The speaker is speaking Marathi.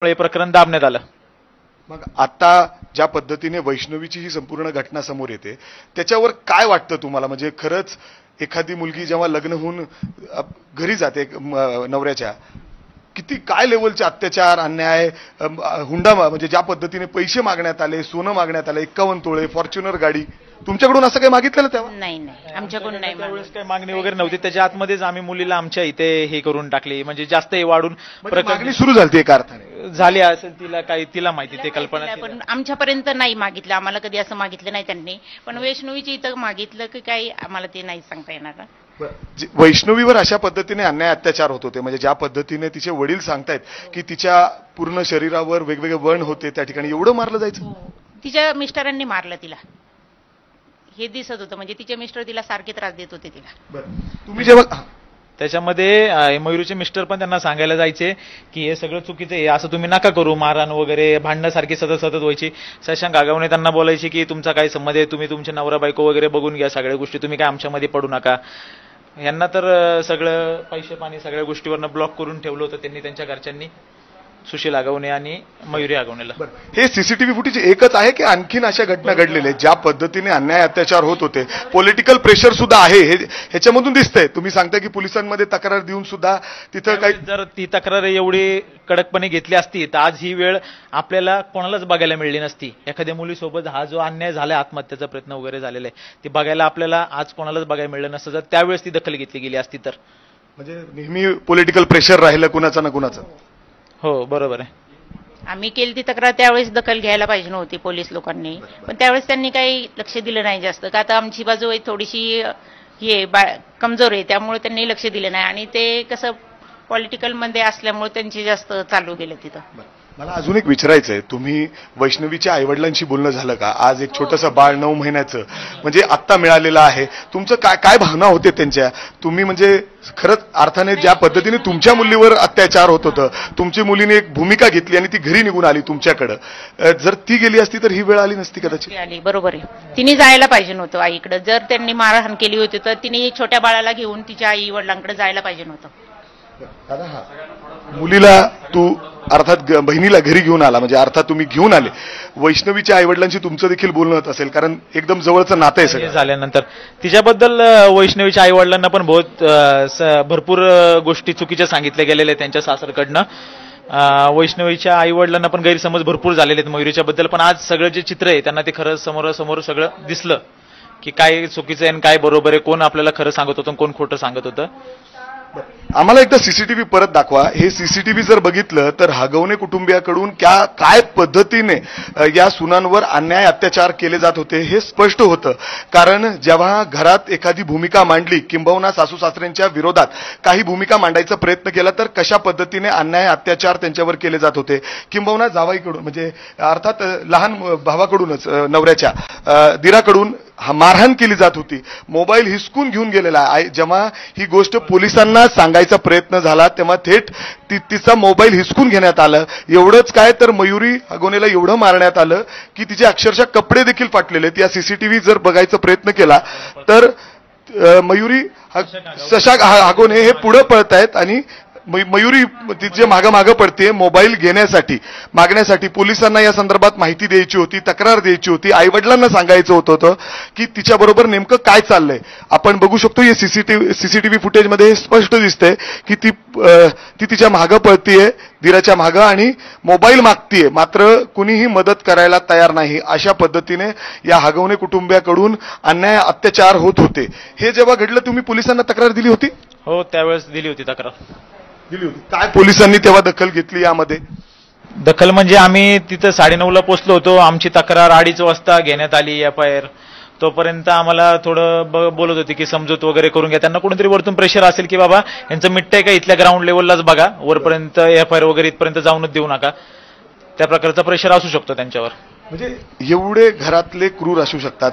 हे प्रकरण दाबण्यात आलं। मग आता ज्या पद्धतीने वैष्णवीची ही संपूर्ण घटना समोर येते त्याच्यावर काय वाटतं तुम्हाला? म्हणजे खरंच एखादी मुलगी जेव्हा लग्न होऊन घरी जाते नवऱ्याच्या, किती काय लेवलचे अत्याचार अन्याय, हुंडा म्हणजे ज्या पद्धतीने पैसे मागण्यात आले, सोनं मागण्यात आले, 51 तोळे फॉर्च्युनर गाडी, तुमच्याकडून असं काही मागितलेलं तेव्हा? नाही आमच्याकडून नाही त्यावेळेस काही मागणी वगैरे नव्हती। त्याच्या आतमध्येच आम्ही मुलीला आमच्या इथे हे करून टाकली, म्हणजे जास्त हे वाढून मागणी सुरू झाली एका अर्थाने झाली असेल। तिला माहिती ते कल्पना पण आमच्यापर्यंत नाही मागितलं, आम्हाला कधी असं मागितलं नाही त्यांनी। पण वैष्णवीची इथं मागितलं की काही आम्हाला ते नाही सांगता येणार। वैष्णवीवर अशा पद्धतीने अन्याय अत्याचार होत होते, म्हणजे ज्या पद्धतीने तिचे वडील सांगतायत की तिच्या पूर्ण शरीरावर वेगवेगळे वर्ण होते, त्या ठिकाणी एवढं मारलं जायचं? तिच्या मिस्टरांनी मारलं तिला, हे दिसत होतं। म्हणजे तिचे मिस्टर तिला सारखे त्रास देत होते तिला। तुम्ही जेव्हा त्याच्यामध्ये मयुरीचे मिस्टर पण त्यांना सांगायला जायचे की हे सगळं चुकीचं आहे, असं तुम्ही नका करू, मारहाण वगैरे भांडणं सारखी सतत व्हायची। शशांक आगावणे त्यांना बोलायचे की तुमचा काय संबंध आहे, तुम्ही तुमचे नवरा बायको वगैरे बघून घ्या सगळ्या गोष्टी, तुम्ही काय आमच्यामध्ये पडू नका। यांना तर सगळं पैसे पाणी सगळ्या गोष्टीवरनं ब्लॉक करून ठेवलं होतं त्यांनी, त्यांच्या घरच्यांनी, सुशील आगवणे आणि मयुरी आगवणेला। हे सीसीटीव्ही फुटेज एकच आहे की आणखीन अशा घटना घडलेल्या ज्या पद्धतीने अन्याय अत्याचार होत होते? पॉलिटिकल प्रेशर सुद्धा आहे हे ह्याच्यामधून दिसतंय। तुम्ही सांगता की पोलिसांमध्ये तक्रार देऊन सुद्धा तिथं काही, जर ती तक्रार एवढी कडकपणे घेतली असती तर आज ही वेळ आपल्याला कोणालाच बघायला मिळली नसती। एखाद्या मुलीसोबत हा जो अन्याय झालाय, आत्महत्याचा प्रयत्न वगैरे झालेला आहे, ते बघायला आपल्याला आज कोणालाच बघायला मिळलं नसतं जर त्यावेळेस ती दखल घेतली गेली असती तर। म्हणजे नेहमी पॉलिटिकल प्रेशर राहिलं कुणाचं ना कुणाचं। हो बरोबर आहे। आम्ही केली ती तक्रार त्यावेळेस दखल घ्यायला पाहिजे नव्हती पोलीस लोकांनी, पण त्यावेळेस त्यांनी काही लक्ष दिलं नाही जास्त। का आता आमची बाजू थोडीशी हे कमजोर आहे, त्यामुळे त्यांनी लक्ष दिलं नाही। आणि ते कसं पॉलिटिकल मध्ये असल्यामुळे त्यांची जास्त चालू गेले तिथं। मला अजून एक विचारायचंय, तुम्ही वैष्णवीच्या आईवडिलांशी बोलणं झालं का? आज एक छोटंसं बाळ 9 महिन्याचं म्हणजे आत्ता मिळालेलं आहे, तुमचं काय काय भावना होते त्यांच्या? तुम्ही म्हणजे खरंच अर्थाने ज्या पद्धतीने तुमच्या मुलीवर अत्याचार होत होतं, तुमची मुलीने एक भूमिका घेतली आणि ती घरी निघून आली तुमच्याकडं, जर ती गेली असती तर ही वेळ आली नसती कदाचित? आली, बरोबर आहे। तिने जायला पाहिजे नव्हतं आईकडे। जर त्यांनी मारहाण केली होती तर तिने छोट्या बाळाला घेऊन तिच्या आई वडिलांकडे जायला पाहिजे नव्हतं। मुलीला तू अर्थात बहिणीला घरी घेऊन आला, म्हणजे अर्थात तुम्ही घेऊन आले, वैष्णवीच्या आईवडिलांशी तुमचं देखील बोलणं होत असेल कारण एकदम जवळचं नातं आहे सगळं झाल्यानंतर। तिच्याबद्दल वैष्णवीच्या आईवडिलांना पण भरपूर गोष्टी चुकीच्या सांगितल्या गेलेल्या आहेत त्यांच्या सासरकडनं। वैष्णवीच्या आईवडिलांना पण गैरसमज भरपूर झालेले आहेत मयुरीच्या बद्दल, पण आज सगळं जे चित्र आहे त्यांना ते खरं समोरासमोर सगळं दिसलं की काय चुकीचं आहे आणि काय बरोबर आहे, कोण आपल्याला खरं सांगत होतं कोण खोटं सांगत होतं। आम्हाला एकदा सीसीटीव्ही परत दाखवा। हे सीसीटीव्ही जर बघितलं तर हगवणे कुटुंबियाकडून काय पद्धतीने या सुनांवर अन्याय अत्याचार केले जात होते हे स्पष्ट होतं। कारण जेव्हा घरात एखादी भूमिका मांडली, किंबहुना सासू सासऱ्यांच्या विरोधात काही भूमिका मांडायचा प्रयत्न केला तर कशा पद्धतीने अन्याय अत्याचार त्यांच्यावर केले जात होते, किंबहुना जावाईकडून म्हणजे अर्थात लहान भावाकडूनच नवऱ्याच्या दिराकडून मारहाण केली जात होती, मोबाईल हिसकून घेऊन गेलेला आहे। जेव्हा ही गोष्ट पोलिसांना सांगायचा प्रयत्न झाला तेव्हा थेट तिचा मोबाईल हिसकून घेण्यात आलं। एवढंच काय तर मयुरी आगवणेला एवढं मारण्यात आलं की तिचे अक्षरशः कपडे देखील फाटलेले आहेत। या सीसीटीव्ही जर बघायचा प्रयत्न केला तर मयुरी शशांक आगवणे हे पुढे पळतायत आणि मयुरी तिचे मागं पडते मोबाईल मागण्यासाठी। पोलिसांना या संदर्भात माहिती द्यायची होती, तक्रार द्यायची होती, आईवडिलांना सांगायचं होतं की तिच्याबरोबर नेमकं काय चाललंय। आपण बघू शकतो या सीसीटीव्ही फुटेजमध्ये स्पष्ट दिसतंय की ती तिच्या मागं पळतीये, दिराच्या मागं, आणि मोबाईल मागतीये, मात्र कुणीही मदत करायला तयार नाही। अशा पद्धतीने या हगवणे कुटुंबियाकडून अन्याय अत्याचार होत होते। हे जेव्हा घडलं तुम्ही पोलिसांना तक्रार दिली होती? हो त्यावेळेस दिली होती तक्रार, दिली होती। काय पोलिसांनी तेव्हा दखल घेतली यामध्ये? दखल म्हणजे आम्ही तिथं 9:30ला पोहोचलो होतो, आमची तक्रार 2:30 वाजता घेण्यात आली FIR। तोपर्यंत आम्हाला थोडं बोलत होते की समजूत वगैरे करून घ्या, त्यांना कुठेतरी वरतून प्रेशर असेल की बाबा यांचं मिटतंय का इथल्या ग्राउंड लेवललाच बघा, वरपर्यंत FIR वगैरे इथपर्यंत जाऊनच देऊ नका, त्या प्रकारचा प्रेशर असू शकतो त्यांच्यावर। म्हणजे एवढे घरातले क्रूर असू शकतात।